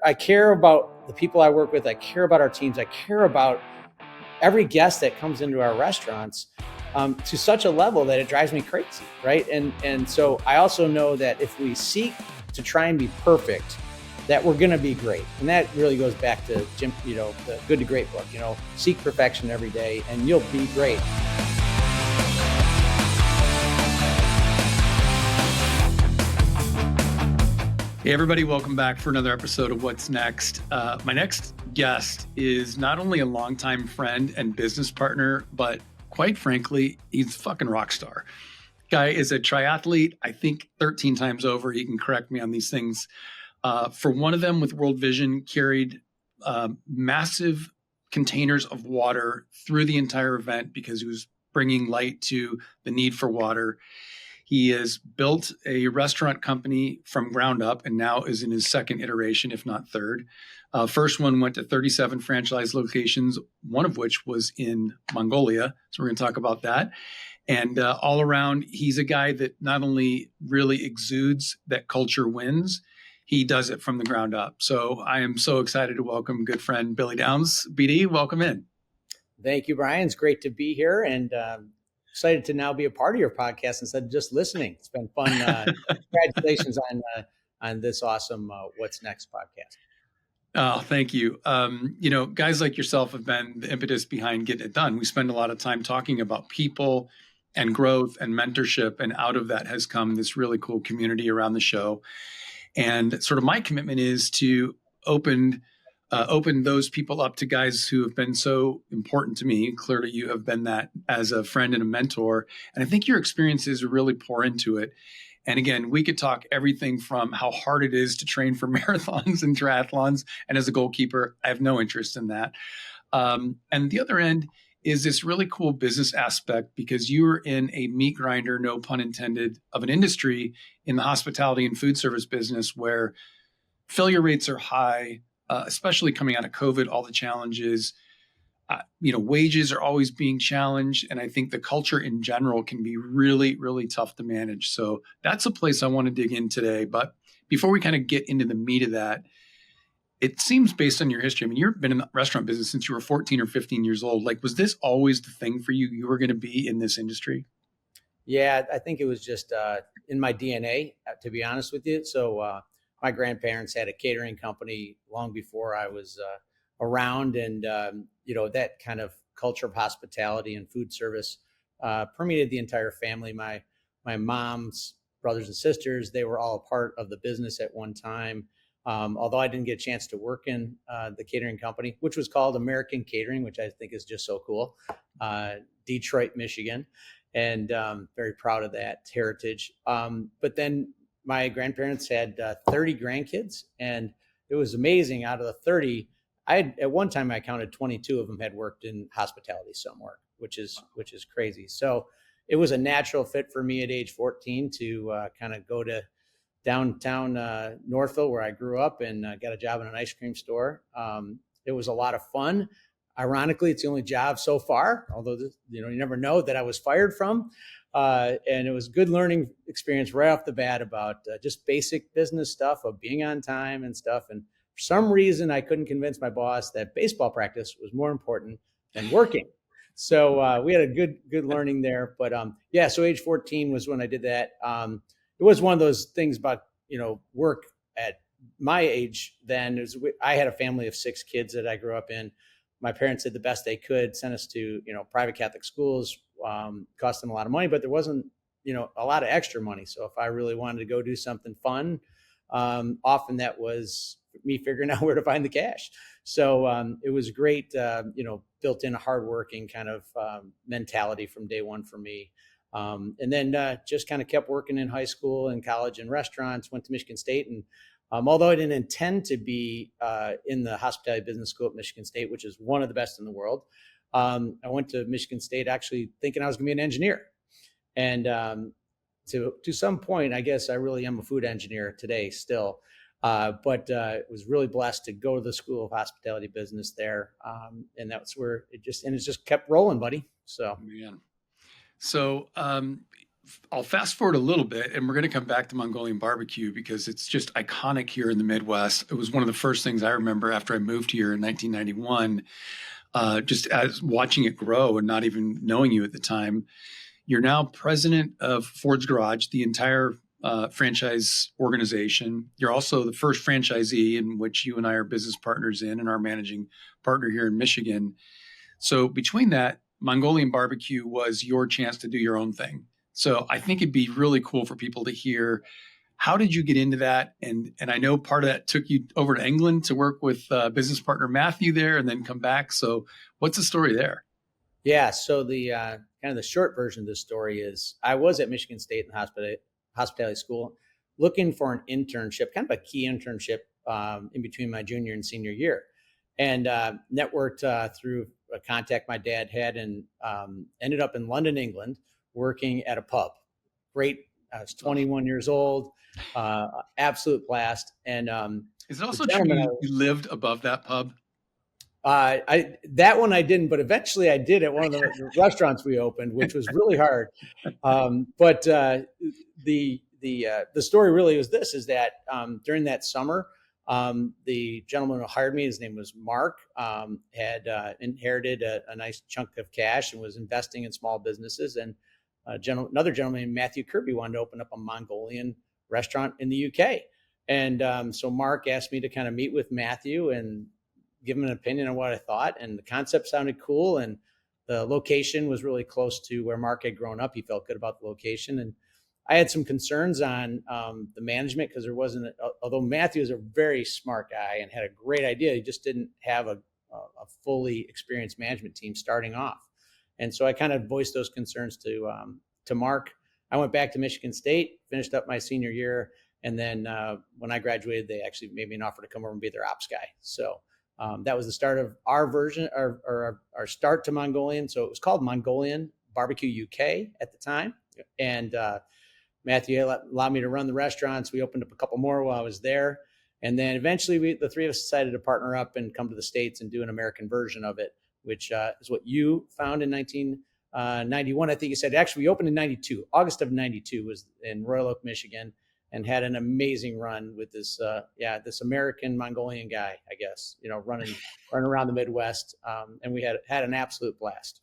I care about the people I work with. I care about our teams. I care about every guest that comes into our restaurants to such a level that it drives me crazy, right? And so I also know that if we seek to try and be perfect, that we're going to be great. And that really goes back to Jim, the Good to Great book. Seek perfection every day, and you'll be great. Hey, everybody, welcome back for another episode of What's Next. My next guest is not only a longtime friend and business partner, but quite frankly, he's a fucking rock star. Guy is a triathlete, I think 13 times over. He can correct me on these things. For one of them with World Vision, carried massive containers of water through the entire event because he was bringing light to the need for water. He has built a restaurant company from ground up and now is in his second iteration, if not third. First one went to 37 franchise locations, one of which was in Mongolia. So we're going to talk about that. And all around, he's a guy that not only really exudes that culture wins, he does it from the ground up. So I am so excited to welcome good friend Billy Downs. BD, welcome in. Thank you, Bryan. It's great to be here, and excited to now be a part of your podcast instead of just listening. It's been fun. Congratulations on this awesome What's Next podcast. Oh, thank you. Guys like yourself have been the impetus behind getting it done. We spend a lot of time talking about people and growth and mentorship, and out of that has come this really cool community around the show. And sort of my commitment is to open those people up to guys who have been so important to me. Clearly, you have been that as a friend and a mentor. And I think your experiences really pour into it. And again, we could talk everything from how hard it is to train for marathons and triathlons. And as a goalkeeper, I have no interest in that. And the other end is this really cool business aspect, because you're in a meat grinder, no pun intended, of an industry in the hospitality and food service business where failure rates are high, especially coming out of COVID, all the challenges. Wages are always being challenged. And I think the culture in general can be really, really tough to manage. So that's a place I want to dig in today. But before we kind of get into the meat of that, it seems based on your history, I mean, you've been in the restaurant business since you were 14 or 15 years old. Like, was this always the thing for you? You were going to be in this industry? Yeah, I think it was just in my DNA, to be honest with you. So my grandparents had a catering company long before I was around. And, that kind of culture of hospitality and food service permeated the entire family. My mom's brothers and sisters, they were all a part of the business at one time. Although I didn't get a chance to work in the catering company, which was called American Catering, which I think is just so cool, Detroit, Michigan, and very proud of that heritage. But then my grandparents had 30 grandkids, and it was amazing. Out of the 30, at one time I counted 22 of them had worked in hospitality somewhere, which is crazy. So it was a natural fit for me at age 14 to kind of go to downtown Northville, where I grew up, and got a job in an ice cream store. It was a lot of fun. Ironically, it's the only job so far, although you never know, that I was fired from. And it was a good learning experience right off the bat about just basic business stuff of being on time and stuff. And for some reason, I couldn't convince my boss that baseball practice was more important than working. So we had a good learning there. But so age 14 was when I did that. It was one of those things about, work at my age then. I had a family of 6 kids that I grew up in. My parents did the best they could, sent us to, private Catholic schools, cost them a lot of money, but there wasn't, a lot of extra money. So if I really wanted to go do something fun, often that was me figuring out where to find the cash. So it was great, built in a hardworking kind of mentality from day one for me. And then just kind of kept working in high school and college and restaurants, went to Michigan State. And although I didn't intend to be in the hospitality business school at Michigan State, which is one of the best in the world, I went to Michigan State actually thinking I was going to be an engineer. And to some point, I guess I really am a food engineer today still. But was really blessed to go to the School of Hospitality Business there. And that's where it just kept rolling, buddy. So, Man. So I'll fast forward a little bit, and we're going to come back to Mongolian barbecue because it's just iconic here in the Midwest. It was one of the first things I remember after I moved here in 1991, just as watching it grow and not even knowing you at the time. You're now president of Ford's Garage, the entire franchise organization. You're also the first franchisee in which you and I are business partners in, and our managing partner here in Michigan. So between that, Mongolian barbecue was your chance to do your own thing. So I think it'd be really cool for people to hear, how did you get into that? And I know part of that took you over to England to work with business partner Matthew there, and then come back. So what's the story there? Yeah. So the kind of the short version of this story is I was at Michigan State in hospitality school looking for an internship, kind of a key internship in between my junior and senior year, and networked through a contact my dad had, and ended up in London, England, working at a pub. Great. I was 21 years old, absolute blast. And Is it the also true gentleman, you lived above that pub? I that one I didn't, but eventually I did at one of the restaurants we opened, which was really hard. But the story really was this: is that during that summer, the gentleman who hired me, his name was Mark, had inherited a nice chunk of cash and was investing in small businesses. And another gentleman named Matthew Kirby wanted to open up a Mongolian restaurant in the UK. And so Mark asked me to kind of meet with Matthew and give him an opinion on what I thought. And the concept sounded cool. And the location was really close to where Mark had grown up. He felt good about the location. And I had some concerns on the management because there wasn't, although Matthew is a very smart guy and had a great idea, he just didn't have a fully experienced management team starting off. And so I kind of voiced those concerns to Mark. I went back to Michigan State, finished up my senior year. And then when I graduated, they actually made me an offer to come over and be their ops guy. So that was the start of our version, or our start to Mongolian. So it was called Mongolian Barbecue UK at the time. And Matthew allowed me to run the restaurants. We opened up a couple more while I was there. And then eventually the three of us decided to partner up and come to the States and do an American version of it, which is what you found in 1991. I think you said, actually, we opened in 92. August of 92 was in Royal Oak, Michigan, and had an amazing run with this, this American Mongolian guy, I guess, running around the Midwest. And we had an absolute blast.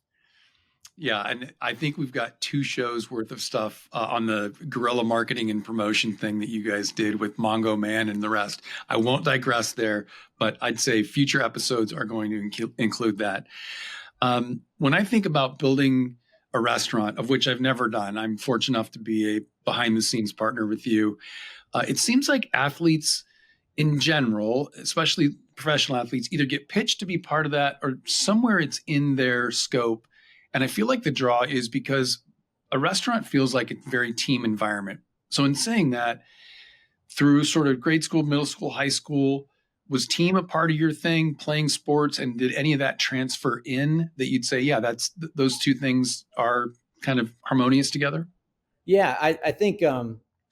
Yeah, and I think we've got 2 shows worth of stuff on the guerrilla marketing and promotion thing that you guys did with Mongo Man and the rest. I won't digress there, but I'd say future episodes are going to include that. When I think about building a restaurant, of which I've never done, I'm fortunate enough to be a behind-the-scenes partner with you. It seems like athletes in general, especially professional athletes, either get pitched to be part of that or somewhere it's in their scope. And I feel like the draw is because a restaurant feels like a very team environment. So in saying that, through sort of grade school, middle school, high school, was team a part of your thing, playing sports, and did any of that transfer in that you'd say, yeah, those 2 things are kind of harmonious together? Yeah, I think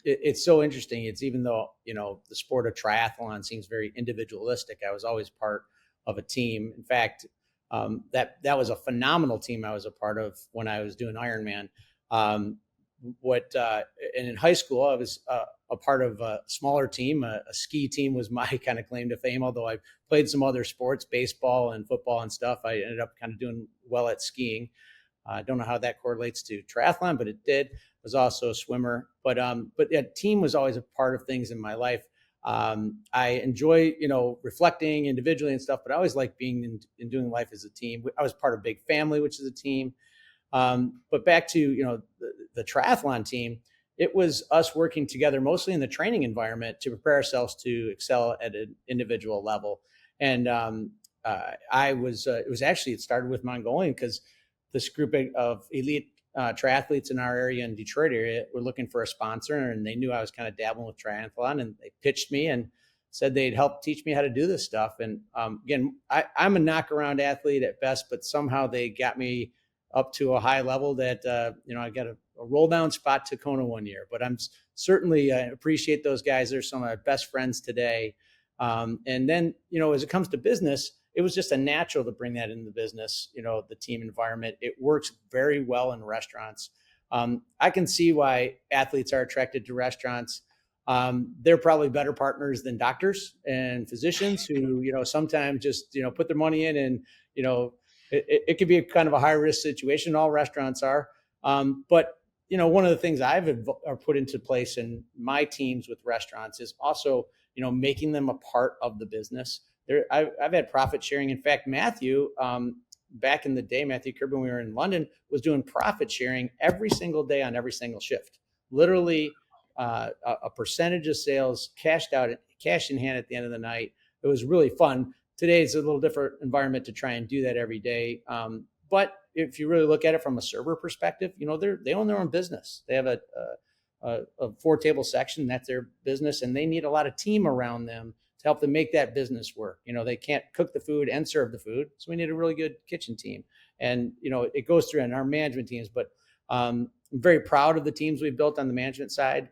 it's so interesting. It's, even though, the sport of triathlon seems very individualistic, I was always part of a team. In fact, that was a phenomenal team I was a part of when I was doing Ironman. And in high school, I was a part of a smaller team. A ski team was my kind of claim to fame. Although I played some other sports, baseball and football and stuff, I ended up kind of doing well at skiing. I don't know how that correlates to triathlon, but it did. I was also a swimmer, but yeah, team was always a part of things in my life. I enjoy, reflecting individually and stuff, but I always like being in doing life as a team. I was part of a big family, which is a team. But back to, the triathlon team, it was us working together mostly in the training environment to prepare ourselves to excel at an individual level. And it started with Mongolian because this group of elite triathletes in our area, in Detroit area, were looking for a sponsor, and they knew I was kind of dabbling with triathlon, and they pitched me and said they'd help teach me how to do this stuff. And again, I'm a knock around athlete at best, but somehow they got me up to a high level that, I got a roll down spot to Kona one year, but I'm certainly appreciate those guys. They're some of my best friends today. And then, as it comes to business, it was just a natural to bring that into the business, the team environment. It works very well in restaurants. I can see why athletes are attracted to restaurants. They're probably better partners than doctors and physicians who, sometimes just, put their money in and, it could be a kind of a high risk situation. All restaurants are. But, one of the things I've put into place in my teams with restaurants is also, making them a part of the business. I've had profit sharing. In fact, Matthew, back in the day, Matthew Kirby, when we were in London, was doing profit sharing every single day on every single shift. Literally, a percentage of sales cashed out, cash in hand at the end of the night. It was really fun. Today it's a little different environment to try and do that every day. But if you really look at it from a server perspective, they own their own business. They have a 4-table section. That's their business. And they need a lot of team around them to help them make that business work. They can't cook the food and serve the food. So we need a really good kitchen team. And, it goes through in our management teams, but I'm very proud of the teams we've built on the management side.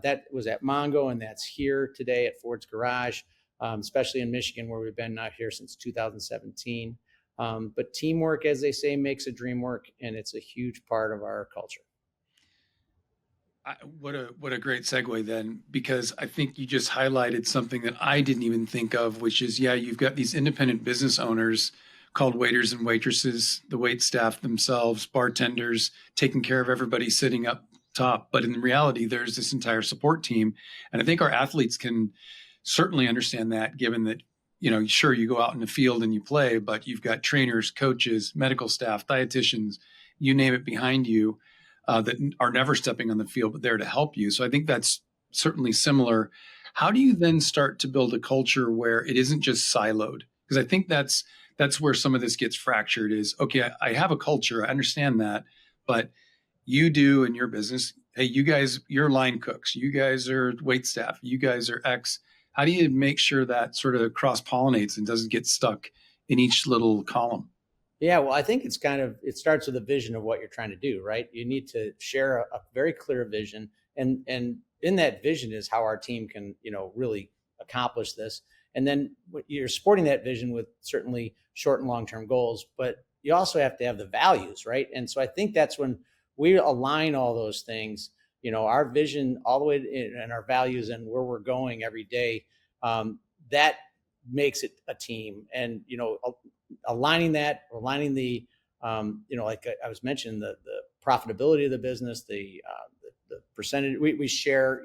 That was at Mongo, and that's here today at Ford's Garage, especially in Michigan, where we've been out here since 2017. But teamwork, as they say, makes a dream work, and it's a huge part of our culture. What a great segue then, because I think you just highlighted something that I didn't even think of, which is, you've got these independent business owners called waiters and waitresses, the wait staff themselves, bartenders, taking care of everybody sitting up top. But in reality, there's this entire support team. And I think our athletes can certainly understand that, given that, sure, you go out in the field and you play, but you've got trainers, coaches, medical staff, dietitians, you name it, behind you, that are never stepping on the field, but there to help you. So I think that's certainly similar. How do you then start to build a culture where it isn't just siloed? Because I think that's where some of this gets fractured is, okay, I have a culture, I understand that, but you do in your business, hey, you guys, you're line cooks, you guys are wait staff, you guys are X. How do you make sure that sort of cross pollinates and doesn't get stuck in each little column? Yeah, well, I think it starts with a vision of what you're trying to do, right? You need to share a very clear vision. And in that vision is how our team can, really accomplish this. And then you're supporting that vision with certainly short and long-term goals, but you also have to have the values, right? And so I think that's when we align all those things, our vision all the way and our values and where we're going every day, that makes it a team. And, aligning the, like I was mentioning, the profitability of the business, the percentage we share,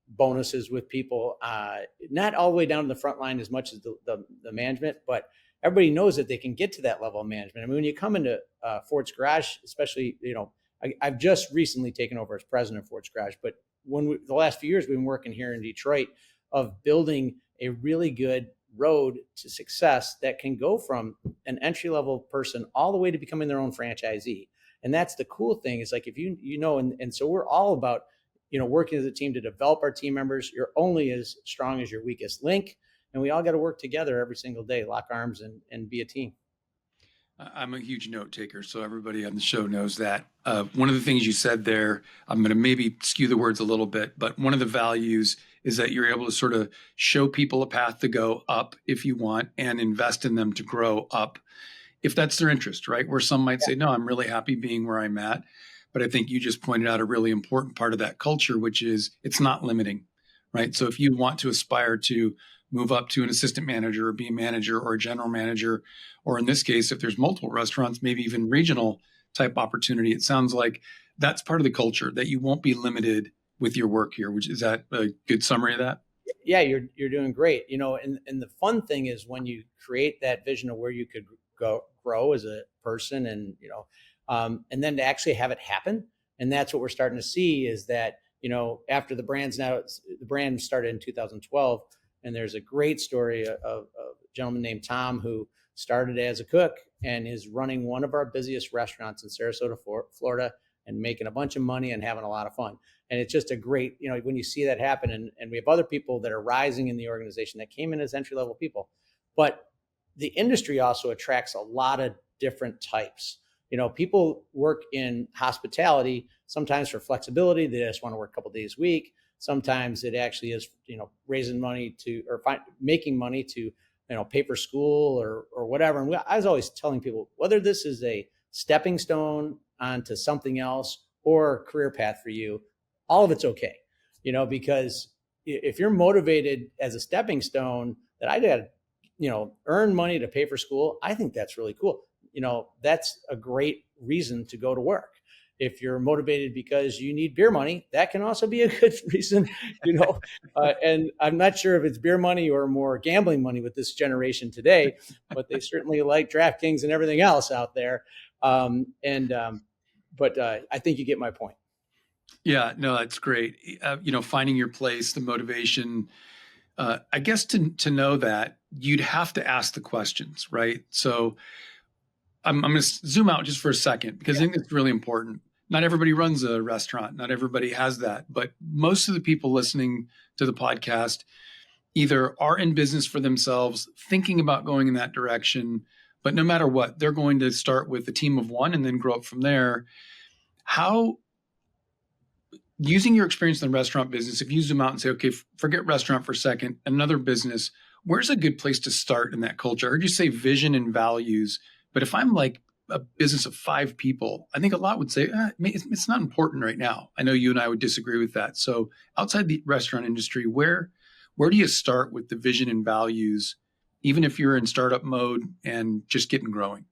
bonuses with people, not all the way down to the front line as much as the management, but everybody knows that they can get to that level of management. I mean, when you come into Ford's Garage, especially, I've just recently taken over as president of Ford's Garage, but the last few years we've been working here in Detroit of building a really good road to success that can go from an entry-level person all the way to becoming their own franchisee. And that's the cool thing is like, if and so we're all about, working as a team to develop our team members. You're only as strong as your weakest link. And we all got to work together every single day, lock arms and be a team. I'm a huge note taker, so everybody on the show knows that. One of the things you said there, I'm going to maybe skew the words a little bit, but one of the values is that you're able to sort of show people a path to go up if you want and invest in them to grow up if that's their interest, right? Where some might say, no, I'm really happy being where I'm at. But I think you just pointed out a really important part of that culture, which is it's not limiting, right? So if you want to aspire to move up to an assistant manager or be a manager or a general manager, or in this case, if there's multiple restaurants, maybe even regional type opportunity, it sounds like that's part of the culture, that you won't be limited with your work here. Which is that a good summary of that? Yeah, you're doing great. And the fun thing is when you create that vision of where you could grow as a person, and and then to actually have it happen. And that's what we're starting to see is that after the brand started in 2012, and there's a great story of a gentleman named Tom who started as a cook and is running one of our busiest restaurants in Sarasota, Florida, and making a bunch of money and having a lot of fun. And it's just a great, when you see that happen, and we have other people that are rising in the organization that came in as entry-level people. But the industry also attracts a lot of different types. People work in hospitality, sometimes for flexibility. They just want to work a couple days a week. Sometimes it actually is, raising money making money to, pay for school or whatever. And I was always telling people, whether this is a stepping stone onto something else or career path for you, all of it's okay, because if you're motivated as a stepping stone that I did, earn money to pay for school, I think that's really cool. That's a great reason to go to work. If you're motivated because you need beer money, that can also be a good reason, and I'm not sure if it's beer money or more gambling money with this generation today, but they certainly like DraftKings and everything else out there. But I think you get my point. Yeah, no, that's great. Finding your place, the motivation. I guess to know that you'd have to ask the questions, right? So I'm going to zoom out just for a second because I think it's really important. Not everybody runs a restaurant. Not everybody has that. But most of the people listening to the podcast either are in business for themselves, thinking about going in that direction. But no matter what, they're going to start with a team of one and then grow up from there. How, using your experience in the restaurant business, if you zoom out and say, okay, forget restaurant for a second, another business, where's a good place to start in that culture? I heard you say vision and values. But if I'm like a business of 5 people, I think a lot would say, it's not important right now. I know you and I would disagree with that. So outside the restaurant industry, where do you start with the vision and values, even if you're in startup mode and just getting growing?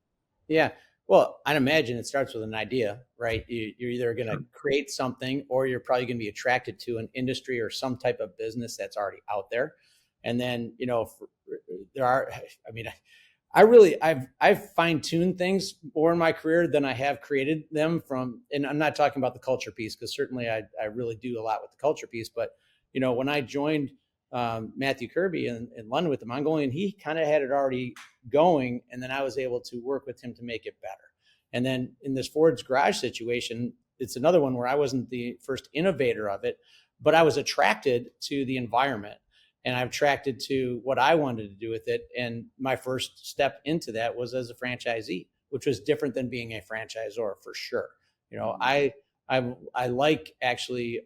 Yeah. Well, I'd imagine it starts with an idea, right? You're either going to create something or you're probably going to be attracted to an industry or some type of business that's already out there. And then, I've fine-tuned things more in my career than I have created them from, and I'm not talking about the culture piece, because certainly I really do a lot with the culture piece. But, when I joined Matthew Kirby in London with the Mongolian, he kind of had it already going. And then I was able to work with him to make it better. And then in this Ford's Garage situation, it's another one where I wasn't the first innovator of it, but I was attracted to the environment. And I'm attracted to what I wanted to do with it. And my first step into that was as a franchisee, which was different than being a franchisor for sure. I like actually,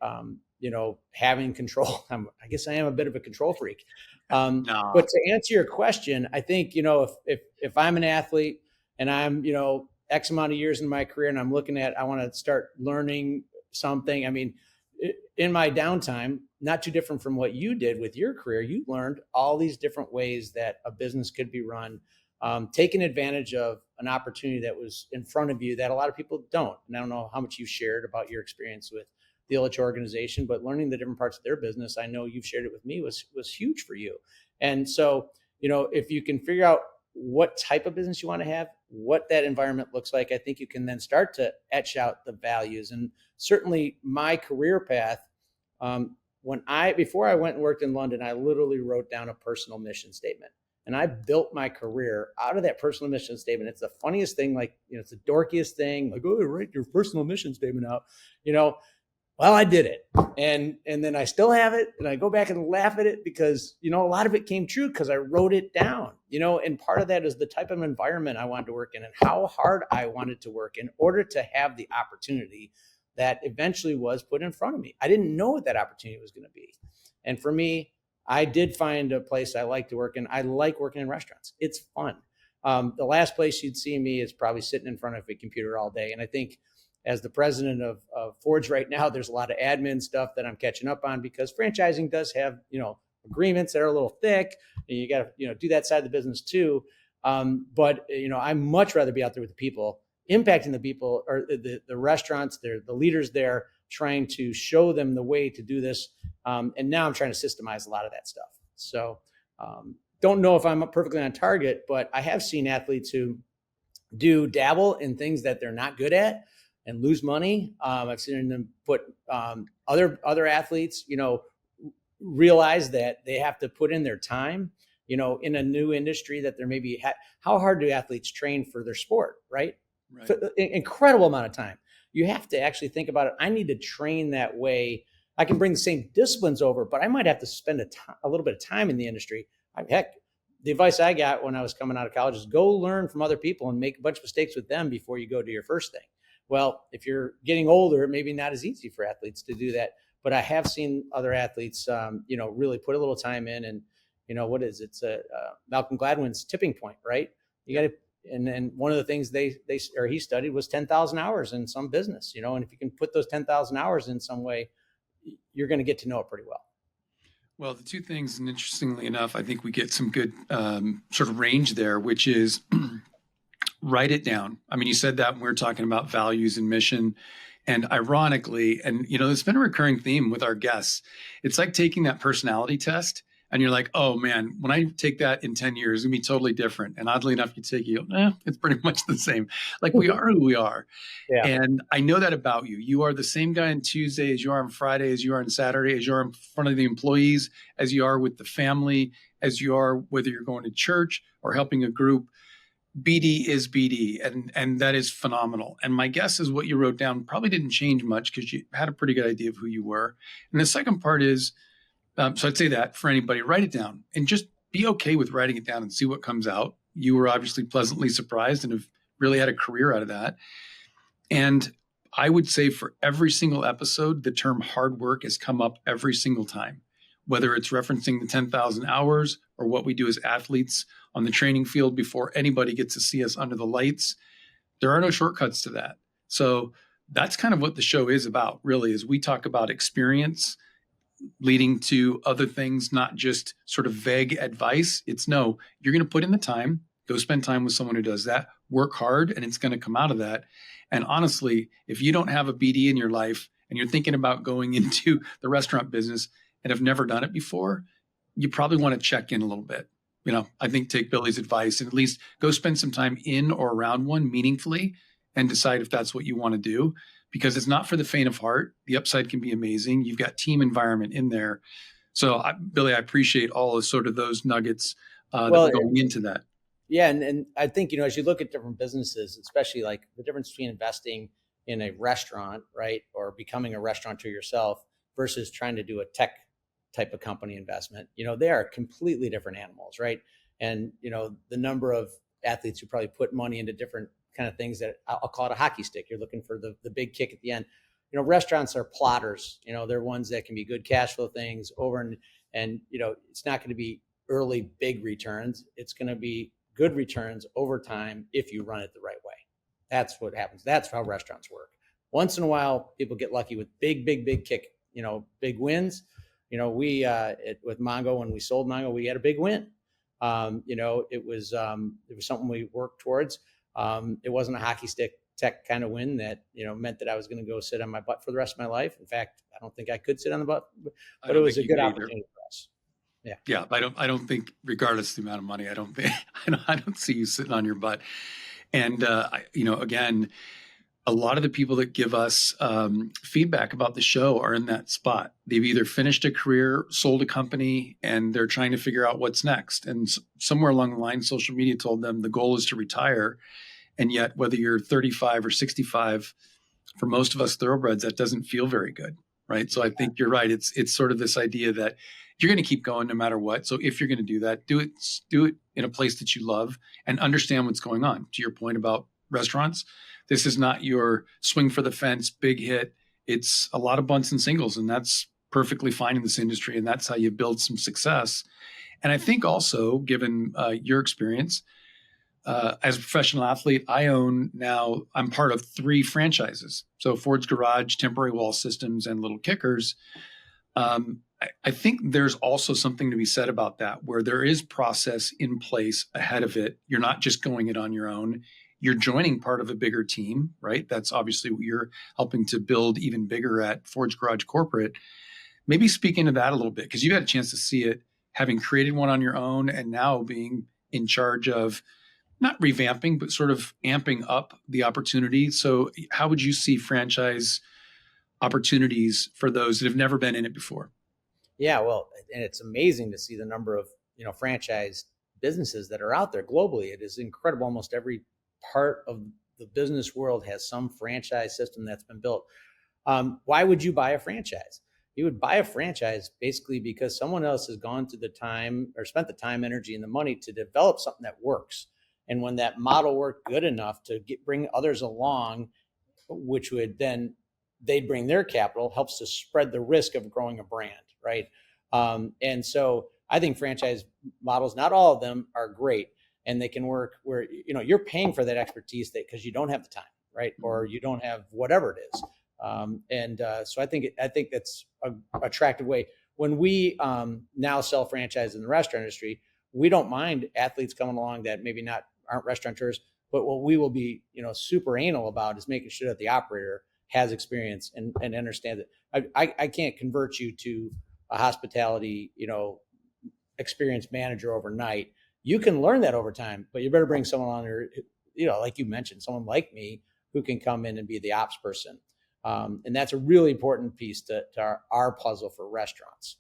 having control. I guess I am a bit of a control freak. No. But to answer your question, I think, if I'm an athlete and I'm, X amount of years in my career and I'm looking at, I want to start learning something. I mean, in my downtime, not too different from what you did with your career, you learned all these different ways that a business could be run, taking advantage of an opportunity that was in front of you that a lot of people don't. And I don't know how much you shared about your experience with the Illich organization, but learning the different parts of their business, I know you've shared it with me, was huge for you. And so, if you can figure out what type of business you want to have, what that environment looks like, I think you can then start to etch out the values. And certainly my career path, before I went and worked in London, I literally wrote down a personal mission statement. And I built my career out of that personal mission statement. It's the funniest thing, it's the dorkiest thing, like, oh, write your personal mission statement out. Well, I did it. And then I still have it. And I go back and laugh at it because, a lot of it came true because I wrote it down, and part of that is the type of environment I wanted to work in and how hard I wanted to work in order to have the opportunity that eventually was put in front of me. I didn't know what that opportunity was going to be. And for me, I did find a place I like to work in. I like working in restaurants. It's fun. The last place you'd see me is probably sitting in front of a computer all day. And I think as the president of Forge right now, there's a lot of admin stuff that I'm catching up on because franchising does have, agreements that are a little thick, and you got to, do that side of the business too. But I much rather be out there with the people, impacting the people or the restaurants, the leaders there, trying to show them the way to do this. And now I'm trying to systemize a lot of that stuff. So don't know if I'm perfectly on target, but I have seen athletes who do dabble in things that they're not good at and lose money. I've seen them put other athletes, realize that they have to put in their time, in a new industry that they're maybe how hard do athletes train for their sport, right? Incredible amount of time. You have to actually think about it. I need to train that way. I can bring the same disciplines over, but I might have to spend a little bit of time in the industry. Heck, the advice I got when I was coming out of college is go learn from other people and make a bunch of mistakes with them before you go do your first thing. Well, if you're getting older, maybe not as easy for athletes to do that. But I have seen other athletes, really put a little time in. And, what is it? It's Malcolm Gladwin's tipping point, right? You got to And then one of the things he studied was 10,000 hours in some business, and if you can put those 10,000 hours in some way, you're going to get to know it pretty well. Well, the two things, and interestingly enough, I think we get some good sort of range there, which is write it down. I mean, you said that when we were talking about values and mission. And ironically, and it's been a recurring theme with our guests. It's like taking that personality test and you're like, oh man, when I take that in 10 years, it's gonna be totally different. And oddly enough, it's pretty much the same. Like we are who we are. Yeah. And I know that about you. You are the same guy on Tuesday as you are on Friday, as you are on Saturday, as you are in front of the employees, as you are with the family, as you are whether you're going to church or helping a group. BD is BD, and that is phenomenal. And my guess is what you wrote down probably didn't change much because you had a pretty good idea of who you were. And the second part is, so I'd say that for anybody, write it down and just be okay with writing it down and see what comes out. You were obviously pleasantly surprised and have really had a career out of that. And I would say for every single episode, the term hard work has come up every single time, whether it's referencing the 10,000 hours or what we do as athletes on the training field before anybody gets to see us under the lights. There are no shortcuts to that. So that's kind of what the show is about, really, is we talk about experience leading to other things, not just sort of vague advice. It's no, you're going to put in the time, go spend time with someone who does that, work hard, and it's going to come out of that. And honestly, if you don't have a BD in your life and you're thinking about going into the restaurant business and have never done it before, you probably want to check in a little bit. I think take Billy's advice and at least go spend some time in or around one meaningfully and decide if that's what you want to do, because it's not for the faint of heart. The upside can be amazing. You've got team environment in there. So Billy, I appreciate all of sort of those nuggets that are going into that. Yeah. And I think, as you look at different businesses, especially like the difference between investing in a restaurant, right, or becoming a restaurateur yourself versus trying to do a tech type of company investment, they are completely different animals, right? And, the number of athletes who probably put money into different kind of things that I'll call it a hockey stick. You're looking for the big kick at the end. Restaurants are plotters, they're ones that can be good cash flow things over and it's not going to be early big returns. It's going to be good returns over time if you run it the right way. That's what happens. That's how restaurants work. Once in a while, people get lucky with big kick, big wins. We with Mongo, when we sold Mongo, we had a big win. It was something we worked towards. It wasn't a hockey stick tech kind of win that meant that I was going to go sit on my butt for the rest of my life. In fact, I don't think I could sit on the butt, but it was a good opportunity for us. Yeah. I don't think, regardless of the amount of money, I don't see you sitting on your butt. And again, a lot of the people that give us feedback about the show are in that spot. They've either finished a career, sold a company, and they're trying to figure out what's next. And somewhere along the line, social media told them the goal is to retire. And yet, whether you're 35 or 65, for most of us thoroughbreds, that doesn't feel very good, right? So I think you're right. It's sort of this idea that you're going to keep going no matter what. So if you're going to do that, do it in a place that you love and understand what's going on. To your point about restaurants, this is not your swing for the fence, big hit. It's a lot of bunts and singles, and that's perfectly fine in this industry, and that's how you build some success. And I think also, given your experience as a professional athlete, I'm part of 3 franchises. So Ford's Garage, Temporary Wall Systems, and Little Kickers. I think there's also something to be said about that, where there is process in place ahead of it. You're not just going it on your own. You're joining part of a bigger team, right? That's obviously what you're helping to build even bigger at Ford's Garage Corporate. Maybe speak into that a little bit, because you had a chance to see it, having created one on your own and now being in charge of not revamping, but sort of amping up the opportunity. So how would you see franchise opportunities for those that have never been in it before? Yeah, well, and it's amazing to see the number of, franchise businesses that are out there globally. It is incredible. Almost every part of the business world has some franchise system that's been built. Why would you buy a franchise? You would buy a franchise basically because someone else has gone through the time or spent the time, energy, and the money to develop something that works. And when that model worked good enough to bring others along, which would then they'd bring their capital, helps to spread the risk of growing a brand, right? And so I think franchise models, not all of them are great. and they can work where, you're paying for that expertise because you don't have the time, right? Or you don't have whatever it is. So I think that's a attractive way. When we now sell franchise in the restaurant industry, we don't mind athletes coming along that maybe aren't restaurateurs, but what we will be, super anal about is making sure that the operator has experience and understands it. I can't convert you to a hospitality, experienced manager overnight. You can learn that over time, but you better bring someone on there, like you mentioned, someone like me who can come in and be the ops person. And that's a really important piece to our puzzle for restaurants.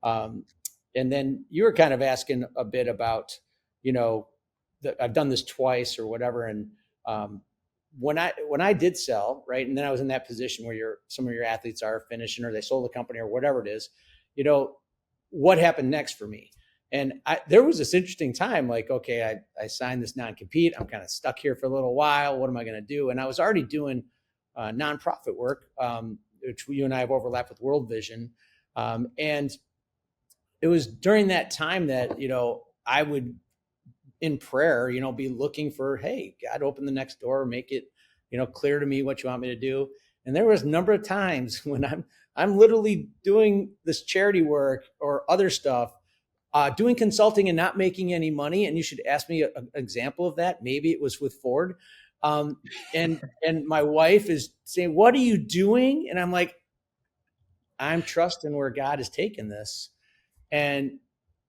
And then you were kind of asking a bit about, I've done this twice or whatever. And when I did sell, right, and then I was in that position where some of your athletes are finishing or they sold the company or whatever it is, what happened next for me? And there was this interesting time, like, okay, I signed this non-compete. I'm kind of stuck here for a little while. What am I going to do? And I was already doing nonprofit work, which you and I have overlapped with World Vision. And it was during that time that, I would, in prayer, be looking for, hey, God, open the next door, make it, clear to me what you want me to do. And there was a number of times when I'm literally doing this charity work or other stuff, doing consulting and not making any money. And you should ask me an example of that. Maybe it was with Ford. And my wife is saying, what are you doing? And I'm like, I'm trusting where God has taken this. And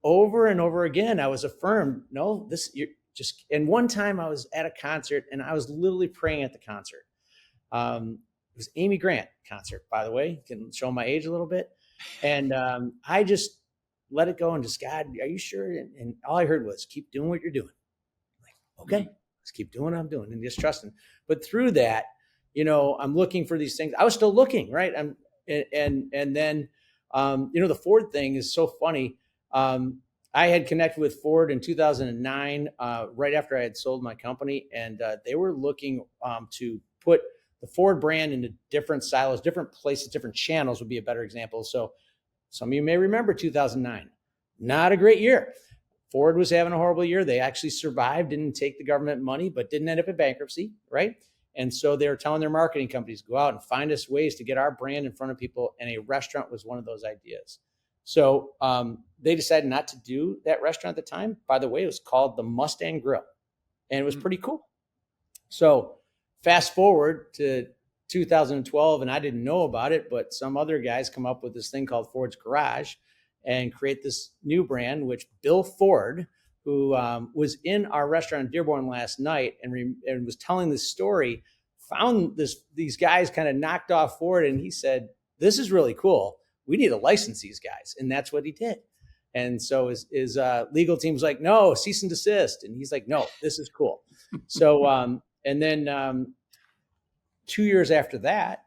over again, I was affirmed, no, you're just, and one time I was at a concert and I was literally praying at the concert. It was Amy Grant concert, by the way, can show my age a little bit. And I just let it go and just, God, are you sure? And all I heard was, keep doing what you're doing. I'm like, okay, let's keep doing what I'm doing and just trusting. But through that, I'm looking for these things. I was still looking, right? And then, the Ford thing is so funny. I had connected with Ford in 2009, right after I had sold my company, and they were looking to put the Ford brand into different silos, different places, different channels would be a better example. So some of you may remember 2009, not a great year. Ford was having a horrible year. They actually survived, didn't take the government money, but didn't end up in bankruptcy, right? And so they were telling their marketing companies, go out and find us ways to get our brand in front of people. And a restaurant was one of those ideas. So they decided not to do that restaurant at the time. By the way, it was called the Mustang Grill, and it was pretty cool. So fast forward to 2012, and I didn't know about it, but some other guys come up with this thing called Ford's Garage and create this new brand, which Bill Ford, who was in our restaurant in Dearborn last night and was telling this story, found these guys kind of knocked off Ford, and he said, this is really cool. We need to license these guys. And that's what he did. And so his legal team was like, no, cease and desist. And he's like, no, this is cool. So, and then 2 years after that,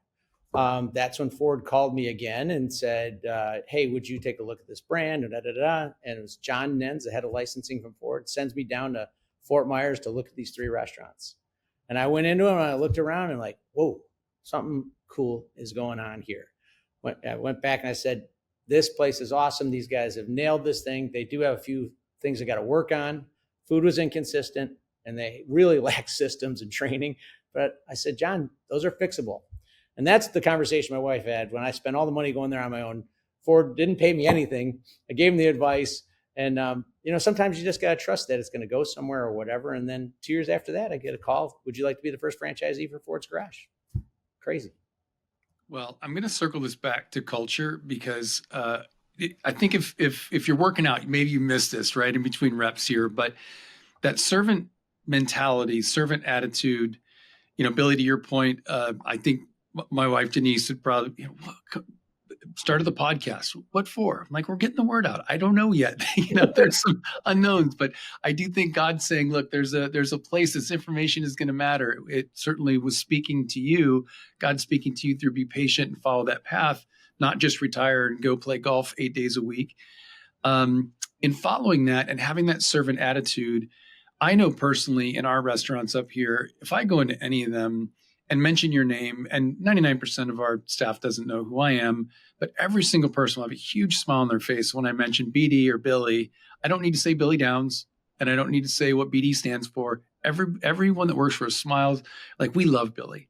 that's when Ford called me again and said, hey, would you take a look at this brand? And it was John Nenz, the head of licensing from Ford, sends me down to Fort Myers to look at these 3 restaurants. And I went into them and I looked around and like, whoa, something cool is going on here. I went back and I said, this place is awesome. These guys have nailed this thing. They do have a few things they got to work on. Food was inconsistent and they really lack systems and training. But I said, John, those are fixable. And that's the conversation my wife had when I spent all the money going there on my own. Ford didn't pay me anything. I gave him the advice. And, sometimes you just got to trust that it's going to go somewhere or whatever. And then 2 years after that, I get a call. Would you like to be the first franchisee for Ford's Garage? Crazy. Well, I'm going to circle this back to culture because I think if you're working out, maybe you missed this right in between reps here, but that servant mentality, servant attitude, Billy, to your point, I think my wife Denise would probably started the podcast. What for? I'm like, we're getting the word out. I don't know yet. There's some unknowns, but I do think God's saying, look, there's a place this information is going to matter. It certainly was speaking to you. God's speaking to you through be patient and follow that path, not just retire and go play golf 8 days a week. In following that and having that servant attitude, I know personally in our restaurants up here, if I go into any of them and mention your name, and 99% of our staff doesn't know who I am, but every single person will have a huge smile on their face when I mention BD or Billy. I don't need to say Billy Downs. and I don't need to say what BD stands for. Everyone that works for us smiles. Like, we love Billy.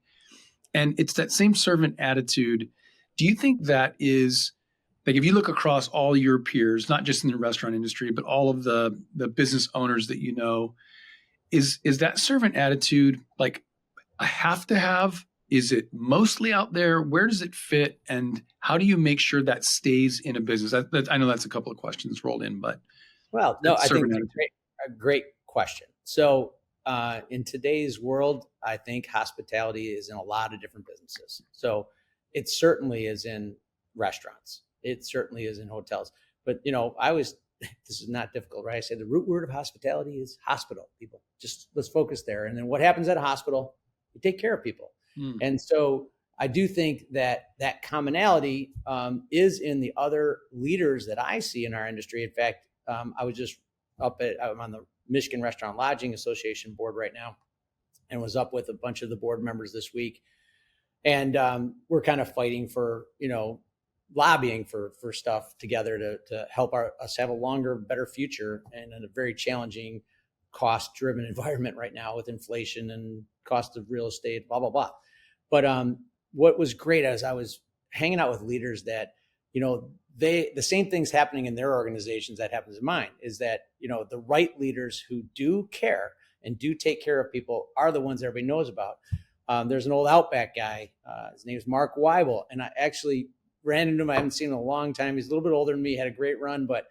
And it's that same servant attitude. Do you think that is, like, if you look across all your peers, not just in the restaurant industry, but all of the business owners that you know, is that servant attitude like a have to have? Is it mostly out there? Where does it fit? And how do you make sure that stays in a business? I know that's a couple of questions rolled in, but Well, no, that I think servant it's attitude. a great question. So, in today's world, I think hospitality is in a lot of different businesses. So, it certainly is in restaurants. It certainly is in hotels. But I always this is not difficult, right? I say the root word of hospitality is hospital. People, just let's focus there. And then what happens at a hospital? You take care of people. And so I do think that commonality is in the other leaders that I see in our industry. In fact, I was just I'm on the Michigan Restaurant Lodging Association board right now, and was up with a bunch of the board members this week. And we're kind of fighting for, lobbying for stuff together to help us have a longer, better future, and in a very challenging, cost-driven environment right now with inflation and cost of real estate, blah, blah, blah. But what was great as I was hanging out with leaders that, the same things happening in their organizations that happens in mine is that, the right leaders who do care and do take care of people are the ones everybody knows about. There's an old Outback guy. His name is Mark Weibel. And I actually ran into him. I haven't seen him in a long time. He's a little bit older than me, had a great run, but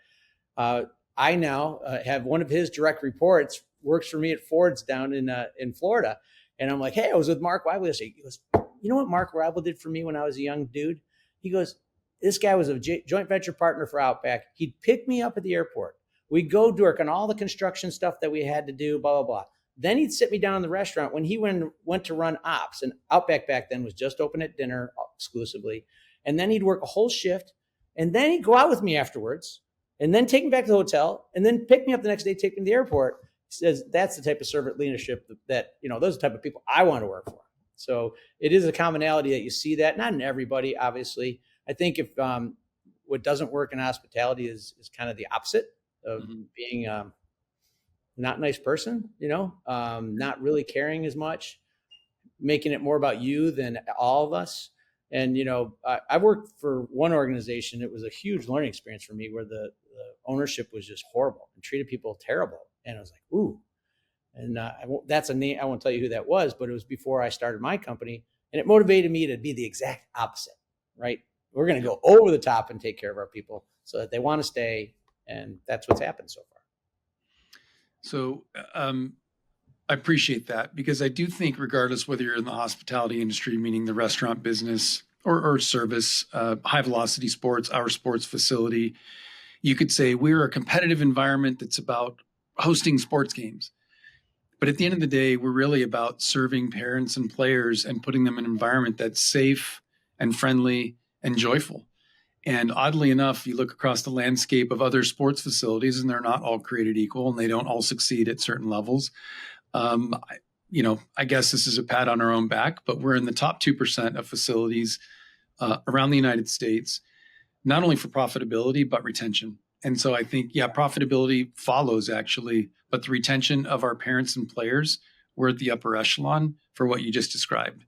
I now have one of his direct reports works for me at Ford's down in Florida. And I'm like, hey, I was with Mark Weibel yesterday. He goes, you know what Mark Weibel did for me when I was a young dude? He goes, this guy was a joint venture partner for Outback. He'd pick me up at the airport. We'd go work on all the construction stuff that we had to do, blah, blah, blah. Then he'd sit me down in the restaurant when he went to run ops. And Outback back then was just open at dinner exclusively. And then he'd work a whole shift. And then he'd go out with me afterwards and then take me back to the hotel and then pick me up the next day, take me to the airport. He says, that's the type of servant leadership that those are the type of people I want to work for. So it is a commonality that you see that, not in everybody, obviously. I think if what doesn't work in hospitality is kind of the opposite of being not a nice person, not really caring as much, making it more about you than all of us. And, I worked for one organization. It was a huge learning experience for me where the ownership was just horrible and treated people terrible. And I was like, ooh. And that's a name. I won't tell you who that was, but it was before I started my company. And it motivated me to be the exact opposite, right? We're going to go over the top and take care of our people so that they want to stay. And that's what's happened so far. So I appreciate that, because I do think regardless whether you're in the hospitality industry, meaning the restaurant business or service, high velocity sports, our sports facility, you could say we're a competitive environment that's about hosting sports games. But at the end of the day, we're really about serving parents and players and putting them in an environment that's safe and friendly and joyful. And oddly enough, you look across the landscape of other sports facilities, and they're not all created equal, and they don't all succeed at certain levels. I guess this is a pat on our own back, but we're in the top 2% of facilities around the United States, not only for profitability, but retention. And so I think, profitability follows actually, but the retention of our parents and players, we're at the upper echelon for what you just described.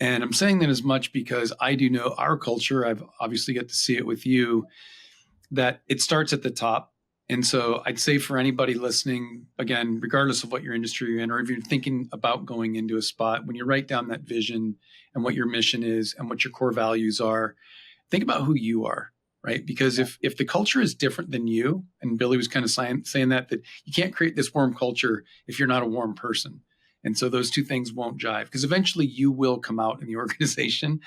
And I'm saying that as much because I do know our culture. I've obviously got to see it with you, that it starts at the top. And so I'd say for anybody listening, again, regardless of what your industry you're in, or if you're thinking about going into a spot, when you write down that vision and what your mission is and what your core values are, think about who you are, right? Because if the culture is different than you, and Billy was kind of saying that you can't create this warm culture if you're not a warm person. And so those two things won't jive, because eventually you will come out in the organization,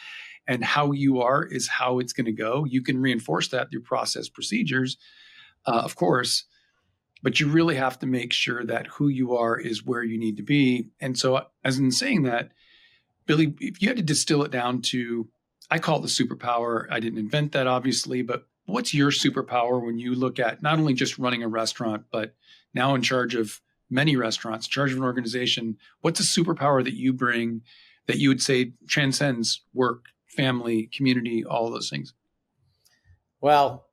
and how you are is how it's going to go. You can reinforce that through process procedures, of course, but you really have to make sure that who you are is where you need to be. And so as in saying that, Billy, if you had to distill it down to, I call it the superpower. I didn't invent that, obviously, but what's your superpower when you look at not only just running a restaurant, but now in charge of many restaurants, in charge of an organization? What's a superpower that you bring that you would say transcends work, family, community, all of those things? Well,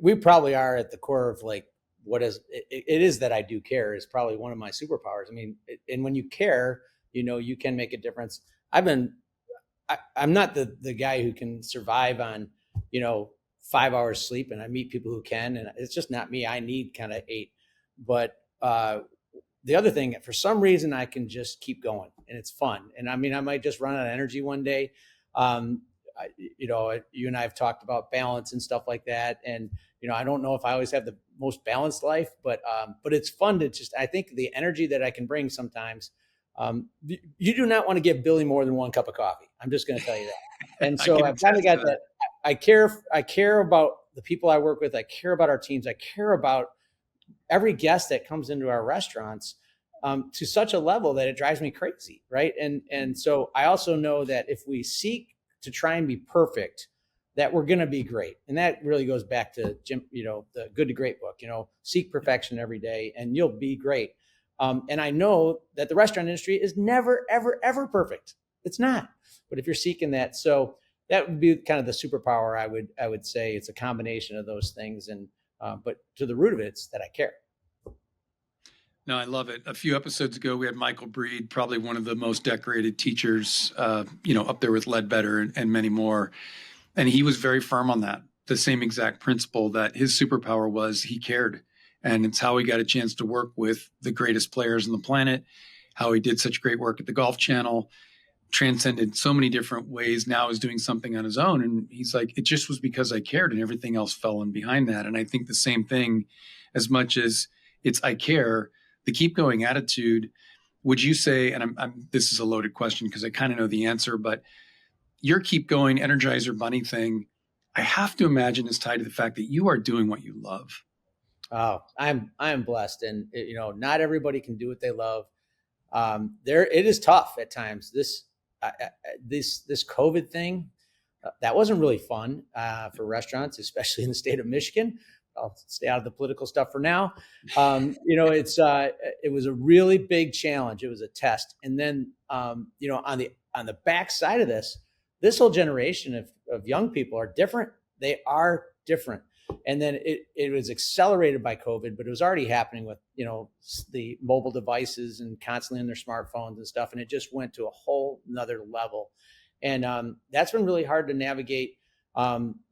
we probably are at the core of like it is that I do care is probably one of my superpowers. I mean, and when you care, you can make a difference. I'm not the guy who can survive on, 5 hours sleep, and I meet people who can, and it's just not me. I need kind of 8. But the other thing, for some reason, I can just keep going, and it's fun. And I mean, I might just run out of energy one day. You and I have talked about balance and stuff like that. And, I don't know if I always have the most balanced life, but it's fun to just, I think the energy that I can bring sometimes, you do not want to give Billy more than one cup of coffee. I'm just going to tell you that. And so I've kind of got that. I care about the people I work with. I care about our teams. I care about every guest that comes into our restaurants, to such a level that it drives me crazy. Right. And so I also know that if we seek to try and be perfect, that we're going to be great. And that really goes back to Jim, the Good to Great book, seek perfection every day and you'll be great. And I know that the restaurant industry is never, ever, ever perfect. It's not. But if you're seeking that, so that would be kind of the superpower. I would say it's a combination of those things. And but to the root of it, it's that I care. No, I love it. A few episodes ago, we had Michael Breed, probably one of the most decorated teachers, up there with Ledbetter and many more. And he was very firm on that. The same exact principle that his superpower was he cared. And it's how he got a chance to work with the greatest players on the planet, how he did such great work at the Golf Channel, transcended so many different ways, now is doing something on his own. And he's like, it just was because I cared and everything else fell in behind that. And I think the same thing, as much as it's I care, the keep going attitude, would you say, and this is a loaded question because I kind of know the answer, but your keep going Energizer Bunny thing, I have to imagine is tied to the fact that you are doing what you love. Oh, I'm blessed. And not everybody can do what they love. It is tough at times. This COVID thing, that wasn't really fun for restaurants, especially in the state of Michigan. I'll stay out of the political stuff for now. It was a really big challenge. It was a test. And then, on the backside of this whole generation of young people are different. They are different. And then it was accelerated by COVID, but it was already happening with, the mobile devices and constantly on their smartphones and stuff. And it just went to a whole nother level. And that's been really hard to navigate.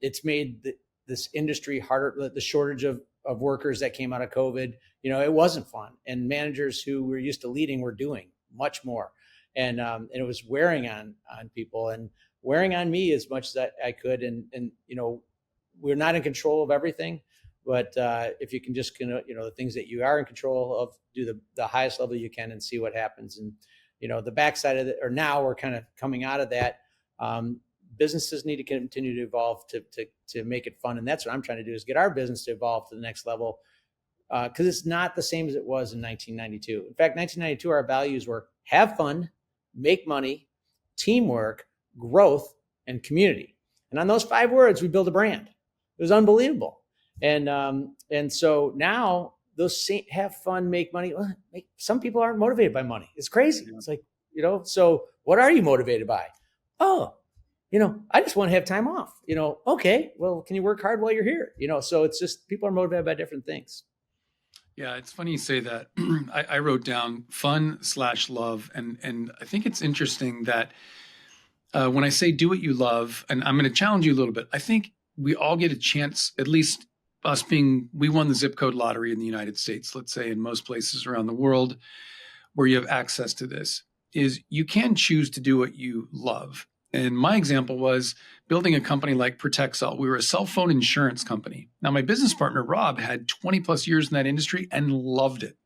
It's made this industry harder. The shortage of workers that came out of COVID, it wasn't fun. And managers who were used to leading were doing much more. And it was wearing on people and wearing on me as much as I could. And we're not in control of everything, but if you can just, the things that you are in control of, do the highest level you can and see what happens. And, the backside of it, or now we're kind of coming out of that. Businesses need to continue to evolve to make it fun. And that's what I'm trying to do, is get our business to evolve to the next level. Because it's not the same as it was in 1992. In fact, 1992, our values were have fun, make money, teamwork, growth, and community. And on those 5 words, we built a brand. It was unbelievable. And so now those have fun, make money. Well, some people aren't motivated by money. It's crazy. It's like, so what are you motivated by? Oh, I just want to have time off. Okay, well, can you work hard while you're here? So it's just people are motivated by different things. Yeah, it's funny you say that. I wrote down fun/love. And I think it's interesting that when I say do what you love, and I'm going to challenge you a little bit, I think we all get a chance, at least us we won the zip code lottery in the United States, let's say in most places around the world where you have access to this, is you can choose to do what you love. And my example was building a company like ProtectCell. We were a cell phone insurance company. Now, my business partner, Rob, had 20 plus years in that industry and loved it.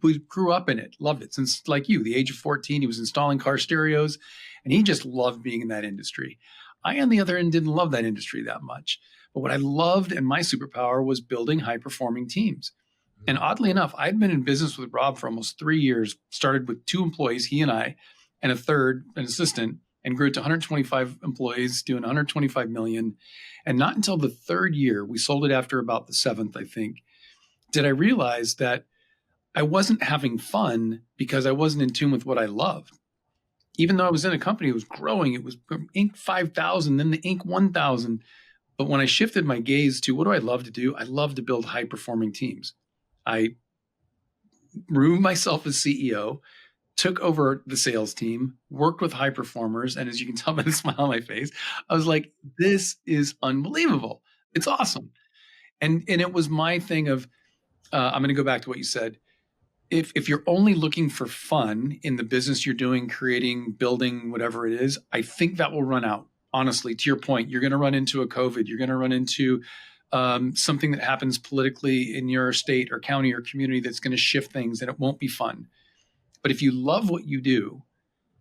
We grew up in it, loved it. Since, like you, the age of 14, he was installing car stereos, and he just loved being in that industry. I, on the other end, didn't love that industry that much. But what I loved and my superpower was building high-performing teams. And oddly enough, I'd been in business with Rob for almost 3 years, started with 2 employees, he and I, and a third, an assistant, and grew it to 125 employees, doing 125 million. And not until the 3rd year, we sold it after about the 7th, I think, did I realize that I wasn't having fun because I wasn't in tune with what I loved. Even though I was in a company that was growing, it was Inc. 5,000, then the Inc. 1,000. But when I shifted my gaze to what do I love to do? I love to build high performing teams. I removed myself as CEO, took over the sales team, worked with high performers. And as you can tell by the smile on my face, I was like, this is unbelievable. It's awesome. And it was my thing of, I'm going to go back to what you said. If you're only looking for fun in the business you're doing, creating, building, whatever it is, I think that will run out. Honestly, to your point, you're going to run into a COVID. You're going to run into something that happens politically in your state or county or community that's going to shift things, and it won't be fun. But if you love what you do,